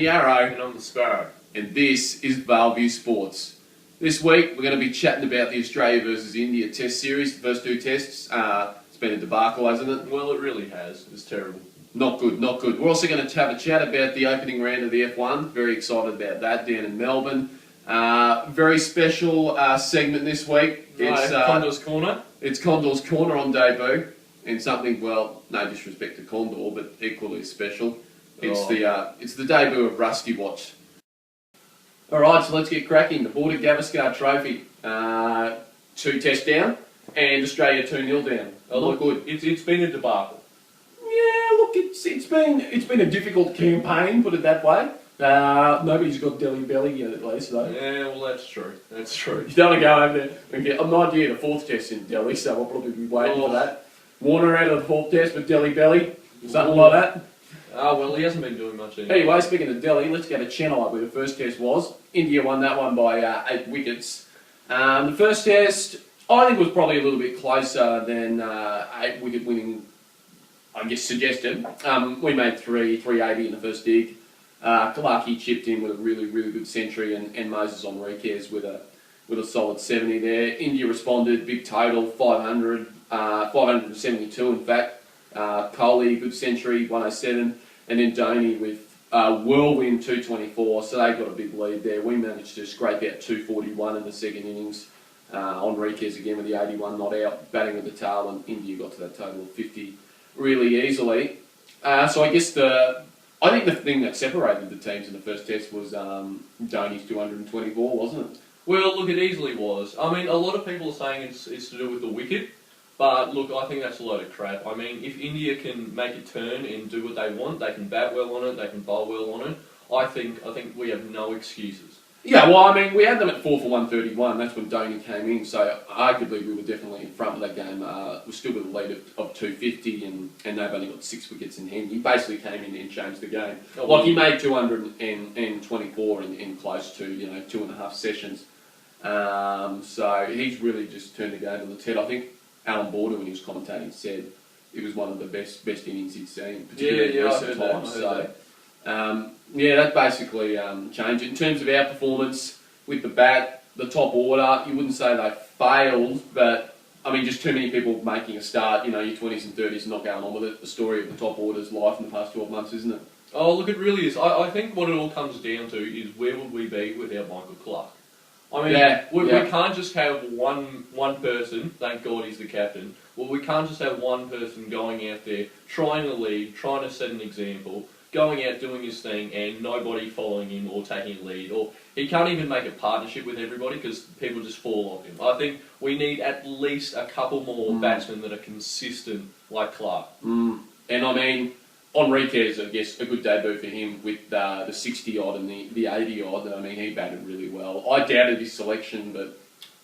the Arrow. And I'm the Sparrow. And this is ValeViewSports. This week we're going to be chatting about the Australia versus India Test series, the first two tests. It's been a debacle, hasn't it? Well, it really has. It's terrible. Not good, not good. We're also going to have a chat about the opening round of the F1. Very excited about that down in Melbourne. Very special segment this week. It's Condors Corner. It's Condors Corner on debut. And something, well, no disrespect to Condor, but equally special. It's the debut of Rusty Watch. Alright, so let's get cracking. The Border Gavaskar Trophy. 2 tests down, and Australia 2-0 down. Not good. It's been a debacle. Yeah, look, it's been a difficult campaign, put it that way. Nobody's got Delhi belly yet, at least, though. Yeah, well, that's true. That's true. You don't want to go over there and get... I'm not doing a 4th test in Delhi, so I'll probably be waiting for that. Warner out of the 4th test with Delhi belly, something like that. Oh, well, he hasn't been doing much anyway. Anyway, speaking of Delhi, let's go to Chennai, where the first test was. India won that one by 8 wickets. The first test, I think, was probably a little bit closer than 8 wicket winning, I guess, suggested. We made 380 in the first dig. Kalaki chipped in with a really, really good century, and Moses Enriquez with a solid 70 there. India responded, big total, 500, 572 in fact. Kohli, good century, 107, and then Dhoni with whirlwind 224, so they got a big lead there. We managed to scrape out 241 in the second innings. Enriquez again with the 81 not out, batting with the tail, and India got to that total of 50 really easily. So I guess I think the thing that separated the teams in the first test was Dhoni's 224, wasn't it? Well, look, it easily was. I mean, a lot of people are saying it's to do with the wicket. But look, I think that's a load of crap. I mean, if India can make a turn and do what they want, they can bat well on it, they can bowl well on it. I think we have no excuses. Yeah, well, I mean, we had them at 4 for 131. That's when Dhoni came in. So arguably, we were definitely in front of that game. We're still with a lead of 250, and they've only got 6 wickets in hand. He basically came in and changed the game. Oh, like he made 224 in close to 2.5 sessions. So he's really just turned the game on the head. I think Alan Border, when he was commentating, said it was one of the best innings he'd seen, particularly in recent times. So, that basically changed it. In terms of our performance with the bat, the top order, you wouldn't say they failed, but I mean, just too many people making a start. Your 20s and 30s not going on with it. The story of the top order's life in the past 12 months, isn't it? Oh, look, it really is. I think what it all comes down to is where would we be without Michael Clarke? I mean, we can't just have one person, thank God he's the captain, well, we can't just have one person going out there, trying to lead, trying to set an example, going out doing his thing and nobody following him or taking a lead, or he can't even make a partnership with everybody because people just fall off him. I think we need at least a couple more batsmen that are consistent like Clarke. And I mean, Enriquez, I guess, a good debut for him with the 60-odd and the 80-odd. I mean, he batted really well. I doubted his selection, but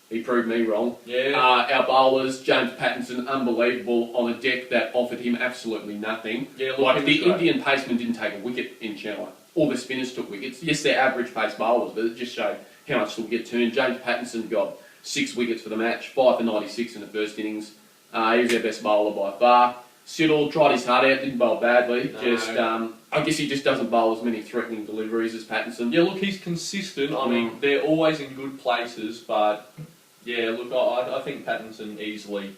he proved me wrong. Yeah. Our bowlers, James Pattinson, unbelievable on a deck that offered him absolutely nothing. Yeah, look, like the Indian pacemen didn't take a wicket in Chennai. All the spinners took wickets. Yes, they're average pace bowlers, but it just showed how much will get turned. James Pattinson got 6 wickets for the match, 5 for 96 in the first innings. He was our best bowler by far. Siddle tried his heart out, didn't bowl badly. No. I guess he just doesn't bowl as many threatening deliveries as Pattinson. Yeah, look, he's consistent. I mean, they're always in good places, but yeah, look, I think Pattinson easily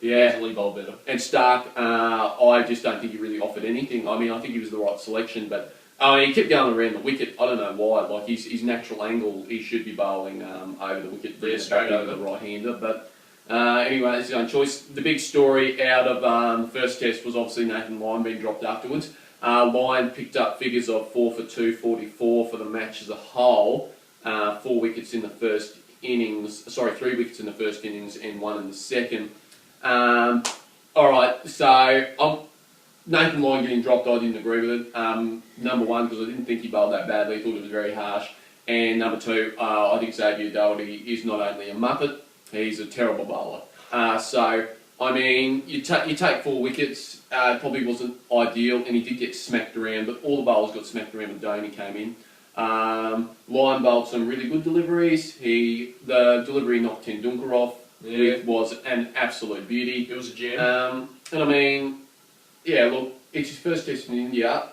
bowled better. And Stark, I just don't think he really offered anything. I mean, I think he was the right selection, but he kept going around the wicket. I don't know why. Like his natural angle, he should be bowling over the wicket, straight over the right-hander, but. Anyway, it's his own choice. The big story out of the first test was obviously Nathan Lyon being dropped afterwards. Lyon picked up figures of 4 for 244 for the match as a whole. 4 wickets in the first innings. Sorry, 3 wickets in the first innings and 1 in the second. Alright, so Nathan Lyon getting dropped, I didn't agree with it. Number 1, because I didn't think he bowled that badly. I thought it was very harsh. And number 2, I think Xavier Doherty is not only a muppet, he's a terrible bowler. So, I mean, you take 4 wickets, probably wasn't ideal, and he did get smacked around, but all the bowlers got smacked around when Dhoni came in. Lyon bowled some really good deliveries. The delivery knocked Tendulkar off, which was an absolute beauty. It was a gem. And I mean, yeah, look, it's his first test in India.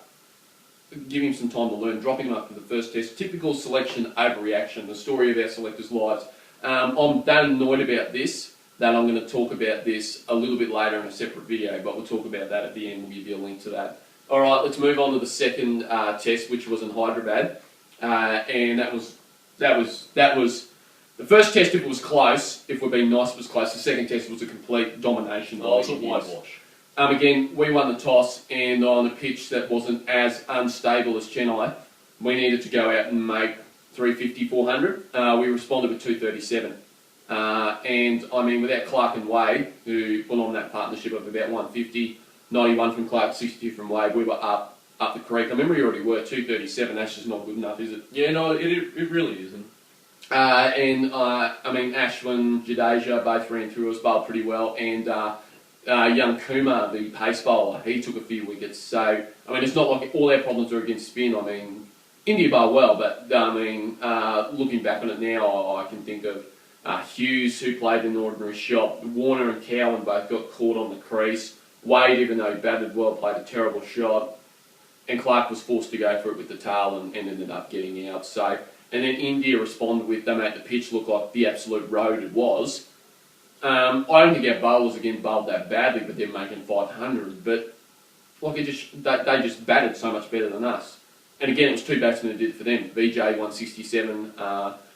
give him some time to learn, drop him up for the first test. Typical selection overreaction, the story of our selectors' lives. I'm that annoyed about this that I'm going to talk about this a little bit later in a separate video, but we'll talk about that at the end. We'll give you a link to that. All right, let's move on to the second test, which was in Hyderabad, and that was the first test. If it was close, if we're being nice, it was close. The second test was a complete domination. Oh, it's a whitewash. Again, we won the toss, and on a pitch that wasn't as unstable as Chennai, we needed to go out and make 350, 400. We responded with 237. And I mean, without Clark and Wade, who put on that partnership of about 150, 91 from Clark, 62 from Wade, we were up the creek. I remember we already were 237. That's just not good enough, is it? Yeah, no, it really isn't. I mean, Ashwin, Jadeja both ran through us, bowled pretty well, and young Kumar, the pace bowler, he took a few wickets. So, I mean, it's not like all our problems are against spin. I mean, India bowled well, but I mean, looking back on it now, I can think of Hughes, who played an ordinary shot. Warner and Cowan both got caught on the crease. Wade, even though he batted well, played a terrible shot. And Clark was forced to go for it with the tail and ended up getting out. So, and then India responded with, they made the pitch look like the absolute road it was. I don't think our bowlers again bowled that badly, but they're making 500. But like they just batted so much better than us. And again, it was two batsmen who did it for them. Vijay 167,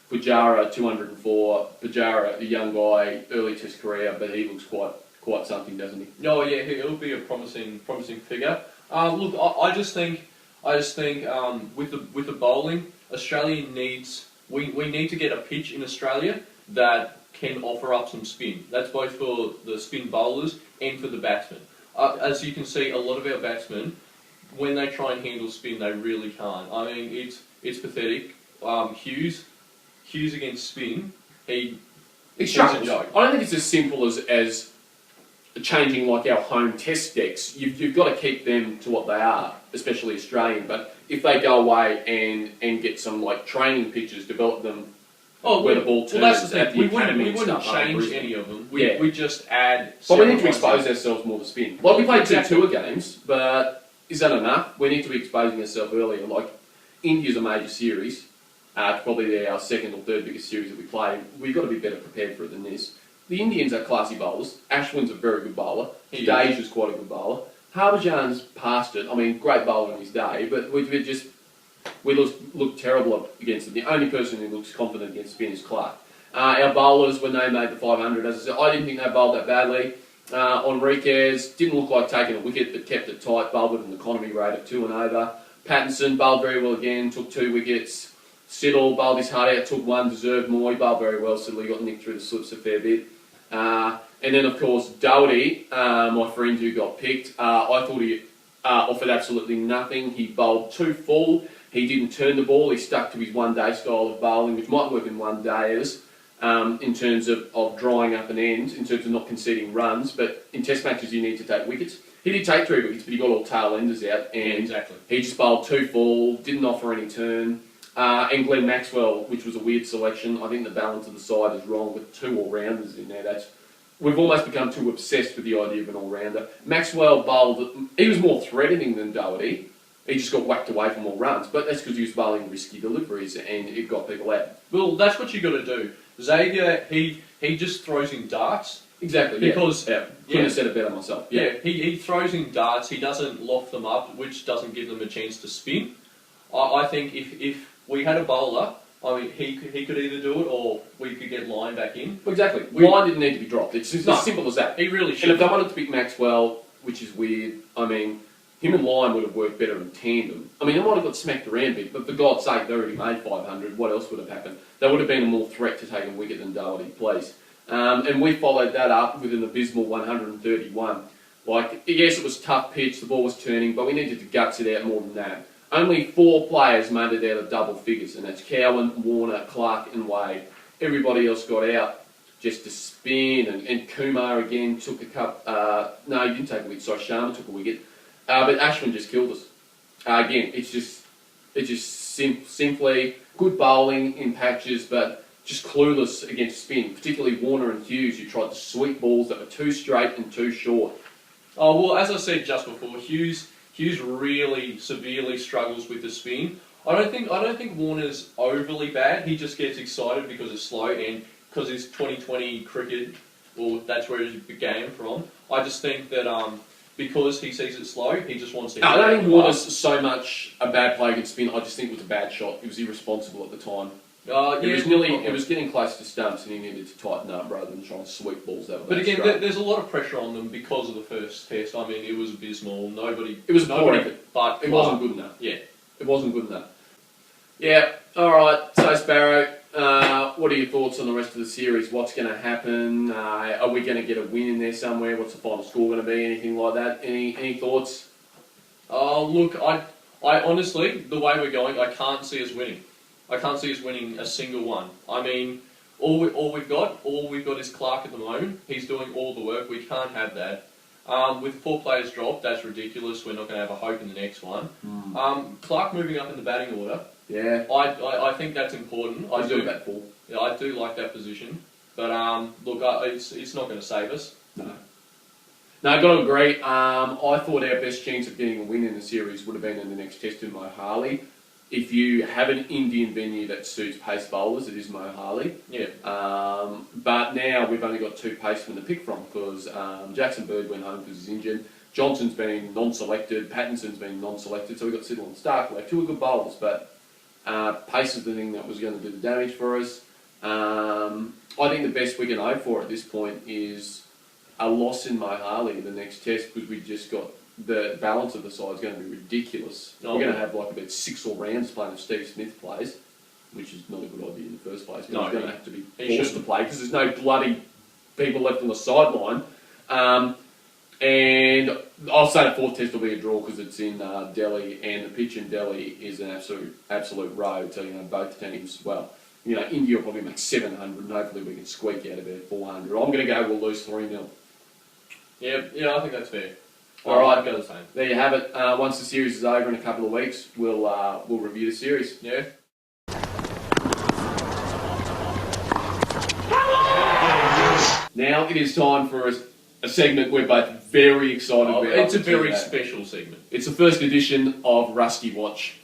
Pujara 204. Pujara, a young guy, early Test career, but he looks quite something, doesn't he? No, yeah, he'll be a promising figure. Look, I just think with the bowling, Australia needs we need to get a pitch in Australia that can offer up some spin. That's both for the spin bowlers and for the batsmen. As you can see, a lot of our batsmen, when they try and handle spin, they really can't. I mean, it's pathetic. Hughes against spin, he's a joke. I don't think it's as simple as changing like our home test decks. You've got to keep them to what they are, especially Australian. But if they go away and get some like training pitches, develop them where the ball turns, that's the thing. at the We academy wouldn't change any of them. We just add. But we need to expose ourselves more to spin. Like we played 2 tour games, but is that enough? We need to be exposing ourselves earlier. Like India's a major series. It's probably our second or third biggest series that we play. We've got to be better prepared for it than this. The Indians are classy bowlers. Ashwin's a very good bowler. Jadeja's quite a good bowler. Harbhajan's past it. I mean, great bowler in his day, but we look terrible against them. The only person who looks confident against spin is Clark. Our bowlers, when they made the 500, as I said, I didn't think they bowled that badly. Enriquez didn't look like taking a wicket, but kept it tight, bowled with an economy rate of 2 and over. Pattinson bowled very well again, took 2 wickets. Siddle bowled his heart out, took 1, deserved more. He bowled very well. Siddle got nicked through the slips a fair bit. And then, of course, Doherty, my friend who got picked, I thought he offered absolutely nothing. He bowled too full. He didn't turn the ball. He stuck to his one-day style of bowling, which might work in one days in terms of drying up an end, in terms of not conceding runs. But in Test matches, you need to take wickets. He did take 3 wickets, but he got all tail-enders out. And he just bowled too full, didn't offer any turn. And Glenn Maxwell, which was a weird selection. I think the balance of the side is wrong with 2 all-rounders in there. We've almost become too obsessed with the idea of an all-rounder. Maxwell bowled, he was more threatening than Doherty. He just got whacked away from all runs, but that's because he was bowling risky deliveries and it got people out. Well, that's what you got to do. Xavier, he just throws in darts. Exactly, because couldn't have said it better myself. Yeah, he throws in darts. He doesn't loft them up, which doesn't give them a chance to spin. I think if we had a bowler, I mean, he could either do it or we could get Lyon back in. Exactly. Lyon didn't need to be dropped. It's just as simple as that. He really should. And if they wanted to pick Maxwell, which is weird, I mean, him and Lyon would have worked better in tandem. I mean, they might have got smacked around a bit, but for God's sake, they already made 500. What else would have happened? They would have been a more threat to take a wicket than Doherty, please. And we followed that up with an abysmal 131. Like, yes, it was a tough pitch, the ball was turning, but we needed to guts it out more than that. Only 4 players made it out of double figures, and that's Cowan, Warner, Clark and Wade. Everybody else got out just to spin, and Kumar again took a no, he didn't take a wicket, sorry, Sharma took a wicket. But Ashwin just killed us. Again, it's just simply good bowling in patches, but just clueless against spin, particularly Warner and Hughes, who tried to sweep balls that were too straight and too short. Oh, well, as I said just before, Hughes Hughes really severely struggles with the spin. I don't think Warner's overly bad. He just gets excited because it's slow and because it's 2020 cricket. Well, that's where he began from. I just think that because he sees it slow, he just wants to. I don't think Warner's so much a bad player against spin. I just think it was a bad shot. It was irresponsible at the time. It was getting close to stumps, and he needed to tighten up rather than try and sweep balls that way. But again, there's a lot of pressure on them because of the first test. I mean, it was abysmal. It was poor effort, but it wasn't good enough. Yeah, it wasn't good enough. Yeah. All right. So Sparrow, what are your thoughts on the rest of the series? What's going to happen? Are we going to get a win in there somewhere? What's the final score going to be? Anything like that? Any thoughts? Look, I honestly, the way we're going, I can't see us winning. I can't see us winning a single one. I mean, all we've got is Clark at the moment. He's doing all the work. We can't have that. With 4 players dropped, that's ridiculous. We're not going to have a hope in the next one. Clark moving up in the batting order. Yeah. I think that's important. I do bat 4. Yeah, I do like that position. But look, it's not going to save us. No, I've got to agree. I thought our best chance of getting a win in the series would have been in the next test in Mohali. If you have an Indian venue that suits pace bowlers, it is Mohali. Yeah. But now we've only got 2 pacemen to pick from because Jackson Bird went home because he's injured. Johnson's been non-selected. Pattinson's been non-selected. So we've got Siddle and Stark left. 2 are good bowlers, but pace is the thing that was going to do the damage for us. I think the best we can hope for at this point is a loss in Mohali in the next test because we just got the balance of the side is going to be ridiculous. We're going to have like about 6 all-rounds playing if Steve Smith plays, which is not a good idea in the first place. But he's going to have to be forced to play because there's no bloody people left on the sideline. And I'll say the 4th test will be a draw because it's in Delhi, and the pitch in Delhi is an absolute road. So both teams, well, India will probably make 700, and hopefully we can squeak out about 400. I'm going to go. We'll lose 3-0. Yeah, I think that's fair. All right, I'd go the same. There you have it. Once the series is over in a couple of weeks, we'll review the series. Yeah. Now it is time for a segment we're both very excited about. It's a very special segment. It's the first edition of Rusty Watch.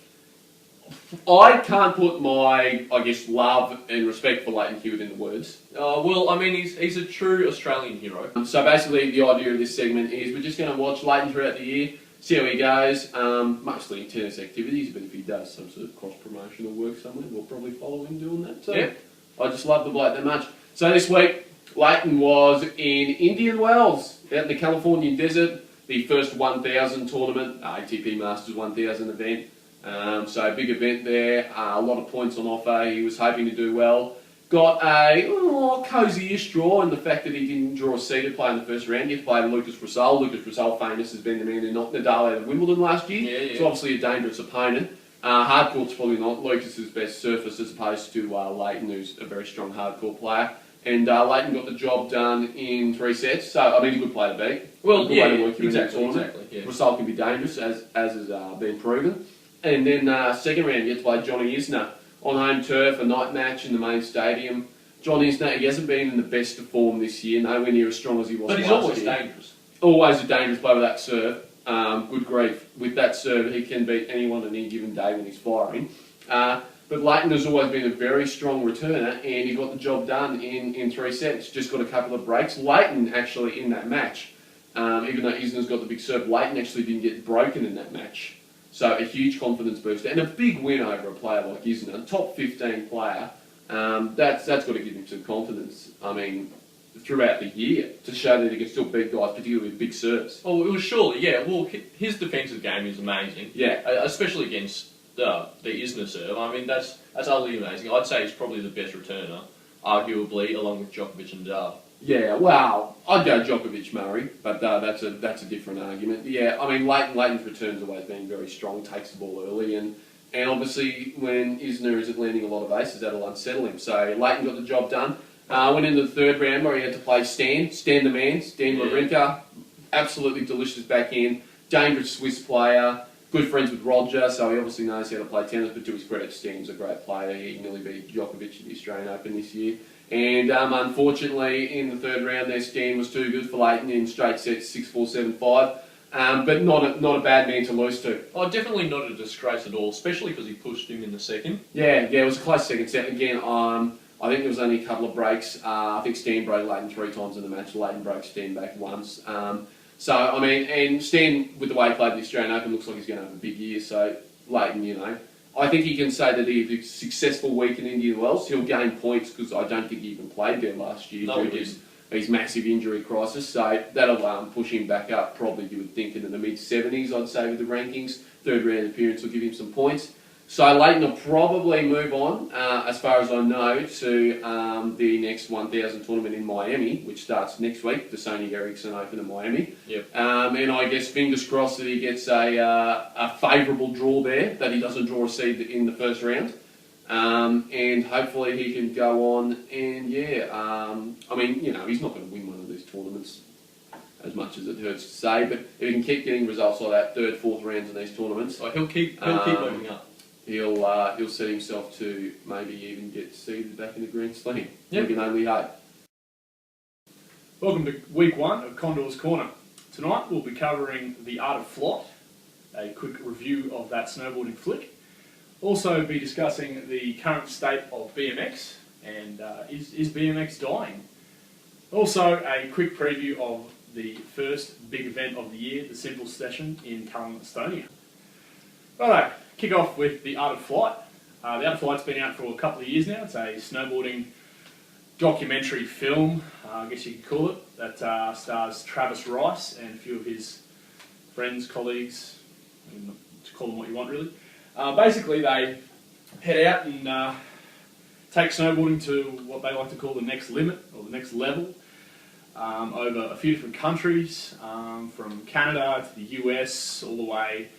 I can't put my, love and respect for Leighton Hewitt into words. Well, I mean, he's a true Australian hero. So basically, the idea of this segment is we're just going to watch Leighton throughout the year, see how he goes, mostly in tennis activities, but if he does some sort of cross-promotional work somewhere, we'll probably follow him doing that too. Yeah. I just love the bloke that much. So this week, Leighton was in Indian Wells, out in the Californian desert, the first 1,000 tournament, ATP Masters 1,000 event. So a big event there, a lot of points on offer. He was hoping to do well. Got a cosy-ish draw in the fact that he didn't draw a seeded player in the first round. He played Lucas Rosal. Lucas Rosal, famous, has been the man who knocked Nadal out of Wimbledon last year. Yeah. It's obviously a dangerous opponent. Hardcourt's probably not Lucas's best surface as opposed to Leighton, who's a very strong hardcourt player. And Leighton got the job done in 3 sets. So, I mean, a good player to beat. Well, a good way to work exactly. Yeah. Rosal can be dangerous, as has been proven. And then second round, you get to play Johnny Isner on home turf, a night match in the main stadium. John Isner, he hasn't been in the best of form this year, nowhere near as strong as he was last year. But he's always dangerous. Always a dangerous player with that serve. Good grief. With that serve, he can beat anyone on any given day when he's firing. But Leighton has always been a very strong returner, and he got the job done in 3 sets. Just got a couple of breaks. Leighton, actually, in that match, even though Isner's got the big serve, Leighton actually didn't get broken in that match. So a huge confidence booster and a big win over a player like Isner, a top 15 player. That's got to give him some confidence. I mean, throughout the year to show that he can still beat guys, particularly with big serves. Oh, it was surely, yeah. Well, his defensive game is amazing. Yeah, especially against the Isner serve. I mean, that's utterly amazing. I'd say he's probably the best returner, arguably, along with Djokovic and Nadal. Yeah, well, I'd go Djokovic Murray, but that's a different argument. Yeah, I mean, Leighton's return's always been very strong, takes the ball early, and obviously when Isner isn't landing a lot of aces, that'll unsettle him. So Leighton got the job done. Went into the third round where he had to play Stan the man, Stan Wawrinka. Absolutely delicious backhand, dangerous Swiss player, good friends with Roger, so he obviously knows how to play tennis, but to his credit, Stan's a great player. He nearly beat Djokovic at the Australian Open this year. And unfortunately, in the third round there, Stan was too good for Leighton in straight sets, 6-4, 7-5. but not a bad man to lose to. Oh, definitely not a disgrace at all, especially because he pushed him in the second. Yeah, it was a close second set. Again, I think there was only a couple of breaks. I think Stan broke Leighton 3 times in the match. Leighton broke Stan back once. So, I mean, and Stan, with the way he played the Australian Open, looks like he's going to have a big year. So, Leighton, you know, I think he can say that he had a successful week in Indian Wells. He'll gain points because I don't think he even played there last year due to his massive injury crisis. So, that'll push him back up, probably, you would think, into the mid-70s, I'd say, with the rankings. Third round appearance will give him some points. So Leighton will probably move on, as far as I know, to the next 1000 tournament in Miami, which starts next week, the Sony Ericsson Open in Miami. Yep. And I guess fingers crossed that he gets a favourable draw there, that he doesn't draw a seed in the first round. And hopefully he can go on and, I mean, you know, he's not going to win one of these tournaments, as much as it hurts to say, but if he can keep getting results like that, third, fourth rounds in these tournaments... Oh, he'll keep moving up. He'll set himself to maybe even get seeded back in the Grand Slam. Yep. We can only hope. Welcome to week 1 of Condors Corner. Tonight we'll be covering the art of flight, a quick review of that snowboarding flick. Also be discussing the current state of BMX and is BMX dying. Also a quick preview of the first big event of the year, the Simple Session in Tallinn, Estonia. Righto. Kick off with The Art of Flight. The Art of Flight's been out for a couple of years now. It's a snowboarding documentary film, I guess you could call it, that stars Travis Rice and a few of his friends, colleagues, to call them what you want really. Basically they head out and take snowboarding to what they like to call the next limit, or the next level, over a few different countries, from Canada to the US, all the way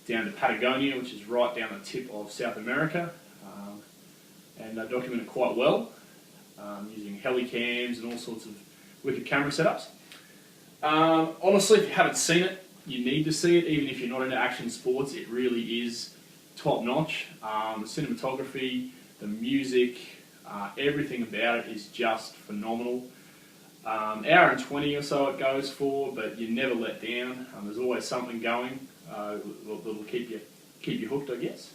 down to Patagonia, which is right down the tip of South America, and document it quite well, using helicams and all sorts of wicked camera setups. Honestly, if you haven't seen it, you need to see it. Even if you're not into action sports, it really is top notch. The cinematography, the music, everything about it is just phenomenal. Hour and 20 or so it goes for, but you never let down. There's always something going. That'll keep you hooked, I guess.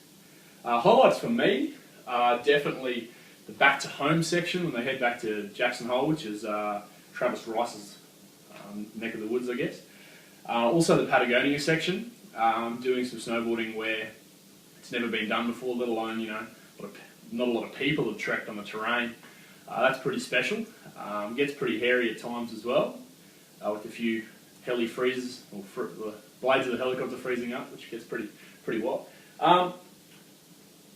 Highlights for me are definitely the back to home section when they head back to Jackson Hole, which is Travis Rice's neck of the woods, I guess. Also the Patagonia section, doing some snowboarding where it's never been done before, let alone, you know, not a lot of people have trekked on the terrain. That's pretty special. Gets pretty hairy at times as well, with a few heli freezes, or the blades of the helicopter freezing up, which gets pretty wild.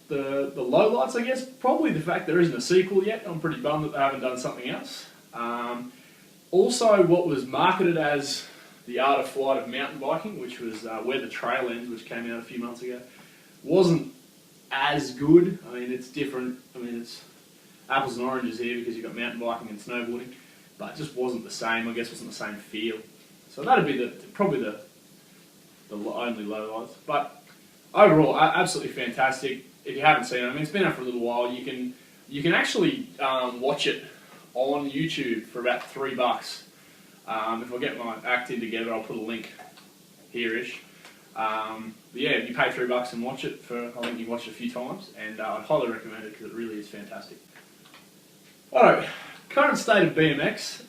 The lowlights, I guess, probably the fact there isn't a sequel yet. I'm pretty bummed that they haven't done something else. Also, what was marketed as the art of flight of mountain biking, which was Where the Trail Ends, which came out a few months ago, wasn't as good. I mean, it's different. I mean, it's apples and oranges here because you've got mountain biking and snowboarding, but it just wasn't the same. I guess wasn't the same feel. So that'd be probably the only lowlights. But overall, absolutely fantastic. If you haven't seen it, I mean, it's been out for a little while. You can actually watch it on YouTube for about $3. If I get my act in together, I'll put a link here-ish. But yeah, you pay $3 and watch it I think you watched it a few times, and I'd highly recommend it because it really is fantastic. Alright, current state of BMX.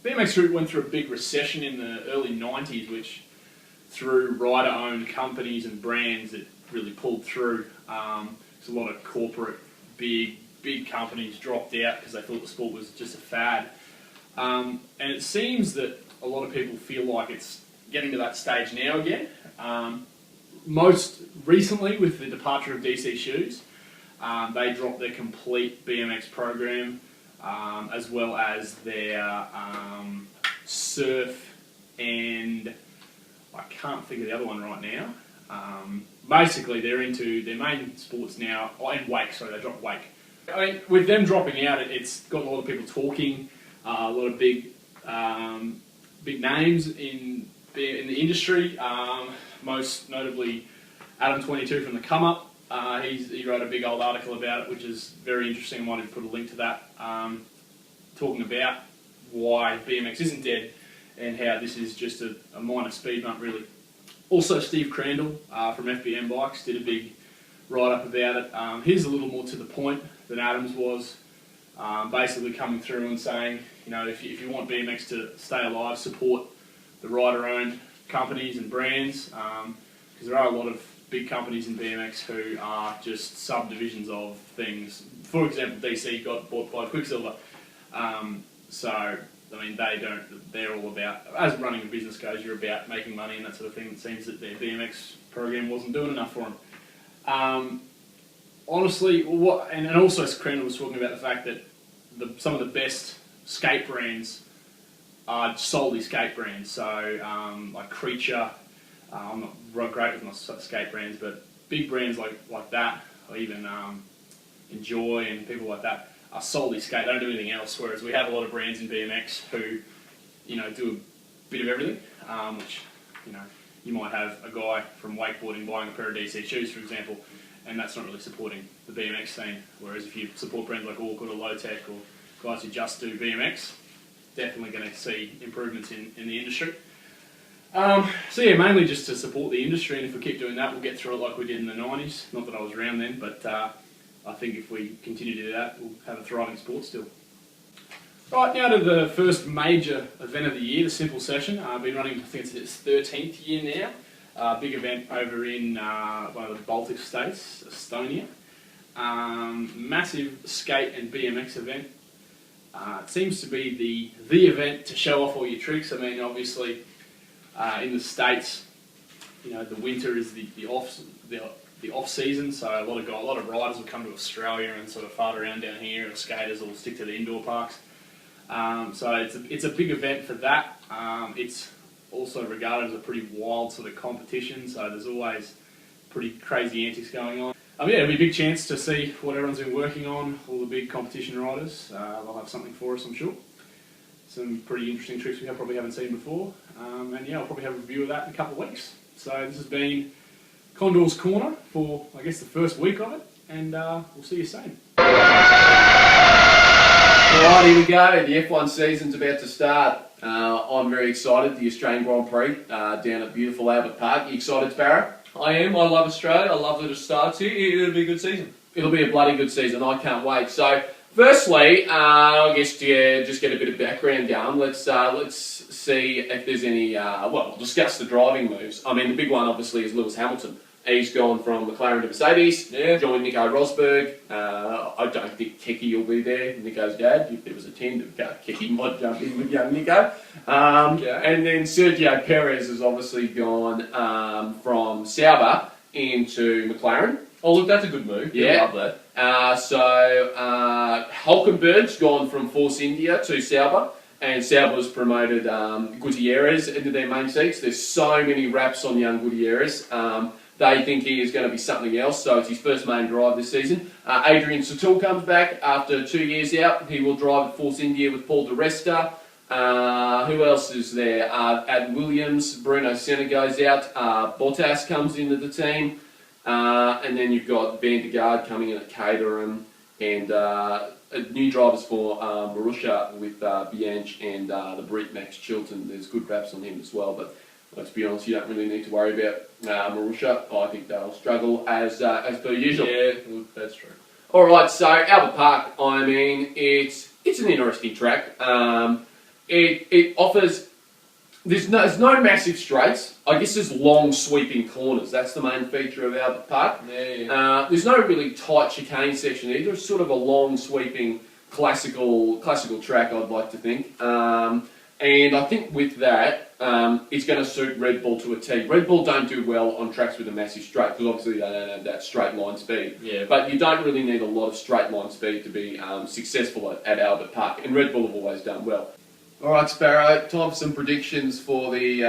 BMX went through a big recession in the early 90s, which through rider-owned companies and brands it really pulled through. There's a lot of corporate, big companies dropped out because they thought the sport was just a fad. And it seems that a lot of people feel like it's getting to that stage now again. Most recently, with the departure of DC Shoes, they dropped their complete BMX program, as well as their surf and I can't think of the other one right now. Basically, they're into their main sports now, and wake. Sorry, they dropped wake. I mean, with them dropping out, it's got a lot of people talking, a lot of big names in the industry. Most notably, Adam22 from the Come Up. He wrote a big old article about it, which is very interesting. I might have put a link to that, talking about why BMX isn't dead and how this is just a minor speed bump really. Also, Steve Crandall from FBM Bikes did a big write-up about it. He's a little more to the point than Adams was, basically coming through and saying, if you want BMX to stay alive, support the rider-owned companies and brands, because there are a lot of big companies in BMX who are just subdivisions of things. For example, DC got bought by Quicksilver. They're all about, as running a business goes, you're about making money and that sort of thing. It seems that their BMX program wasn't doing enough for them. Honestly, and also Crandall was talking about the fact that some of the best skate brands are solely skate brands. So, like Creature, I'm not great with my skate brands, but big brands like that, or even Enjoy and people like that, are solely skate. They don't do anything else. Whereas we have a lot of brands in BMX who, do a bit of everything. Which, you might have a guy from wakeboarding buying a pair of DC shoes, for example, and that's not really supporting the BMX scene. Whereas if you support brands like Orchid or Low Tech or guys who just do BMX, definitely going to see improvements in the industry. Mainly just to support the industry, and if we keep doing that, we'll get through it like we did in the 90s. Not that I was around then, but I think if we continue to do that, we'll have a thriving sport still. Right, now to the first major event of the year, the Simple Session. I've been running, I think it's its 13th year now. Big event over in one of the Baltic states, Estonia. Massive skate and BMX event. It seems to be the event to show off all your tricks. I mean, obviously, in the States, the winter is the off season, so a lot of riders will come to Australia and sort of fart around down here, and skaters will stick to the indoor parks. So it's a big event for that. It's also regarded as a pretty wild sort of competition, so there's always pretty crazy antics going on. It'll be a big chance to see what everyone's been working on, all the big competition riders. They'll have something for us, I'm sure. Some pretty interesting tricks we probably haven't seen before. I'll probably have a review of that in a couple of weeks. So this has been Condors Corner for, I guess, the first week of it, and we'll see you soon. Alright, here we go. The F1 season's about to start. I'm very excited. The Australian Grand Prix down at beautiful Albert Park. You excited, Sparrow? I am. I love Australia. I love that it starts here. It'll be a good season. It'll be a bloody good season. I can't wait. So, firstly, I guess to just get a bit of background going, let's see if there's any. We'll discuss the driving moves. I mean, the big one obviously is Lewis Hamilton. He's gone from McLaren to Mercedes, joined Nico Rosberg. I don't think Keke will be there, Nico's dad. If there was a 10, Keke might jump in with young Nico. And then Sergio Perez has obviously gone from Sauber into McLaren. Oh, look, that's a good move. Yeah. I love that. Hulkenberg's gone from Force India to Sauber. And Sauber's promoted Gutierrez into their main seats. There's so many raps on young Gutierrez. They think he is going to be something else, so it's his first main drive this season. Adrian Sutil comes back after 2 years out. He will drive at Force India with Paul di Resta. Who else is there? At Williams, Bruno Senna goes out. Bottas comes into the team. And then you've got Van der Gaard coming in at Caterham. And new drivers for Marussia with Bianch and the Brit Max Chilton. There's good raps on him as well, but let's be honest, you don't really need to worry about Marussia. I think they'll struggle as per usual. Yeah, that's true. All right, so Albert Park. I mean, it's an interesting track. It offers. There's no massive straights. I guess there's long sweeping corners. That's the main feature of Albert Park. Yeah. There's no really tight chicane section either. It's sort of a long sweeping classical track, I'd like to think. And I think with that, it's going to suit Red Bull to a T. Red Bull don't do well on tracks with a massive straight, because obviously they don't have that straight line speed. Yeah. But you don't really need a lot of straight line speed to be successful at Albert Park, and Red Bull have always done well. All right, Sparrow, time for some predictions for the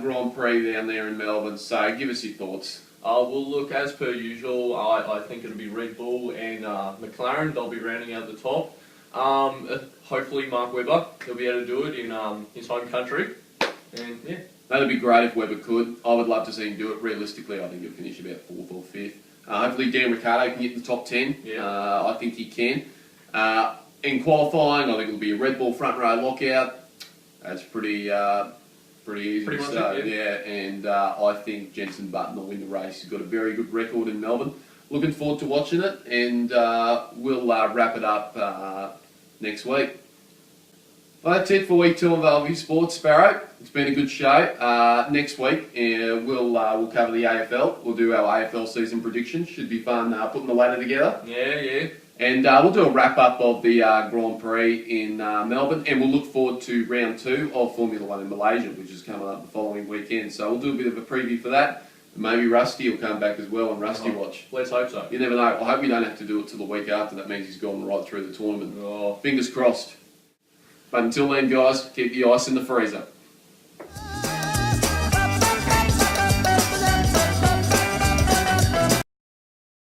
Grand Prix down there in Melbourne. So give us your thoughts. Well, look, as per usual, I think it'll be Red Bull and McLaren. They'll be rounding out the top. Hopefully Mark Webber, he'll be able to do it in his home country. And yeah. That'd be great if Webber could. I would love to see him do it. Realistically, I think he'll finish about 4th or 5th. Hopefully Dan Ricciardo can get in the top 10. Yeah. I think he can. In qualifying, I think it'll be a Red Bull front row lockout. That's pretty easy Pretty to much say. it, Yeah, and I think Jenson Button will win the race. He's got a very good record in Melbourne. Looking forward to watching it, and we'll wrap it up next week. Well, that's it for week 2 of ValeViewSports, Sparrow. It's been a good show. Next week we'll cover the AFL. We'll do our AFL season predictions. Should be fun putting the ladder together. Yeah. And we'll do a wrap up of the Grand Prix in Melbourne, and we'll look forward to round 2 of Formula 1 in Malaysia, which is coming up the following weekend. So we'll do a bit of a preview for that. Maybe Rusty will come back as well and Rusty watch. Let's hope so. You never know. I hope we don't have to do it till the week after. That means he's gone right through the tournament. Oh. Fingers crossed. But until then, guys, keep the ice in the freezer.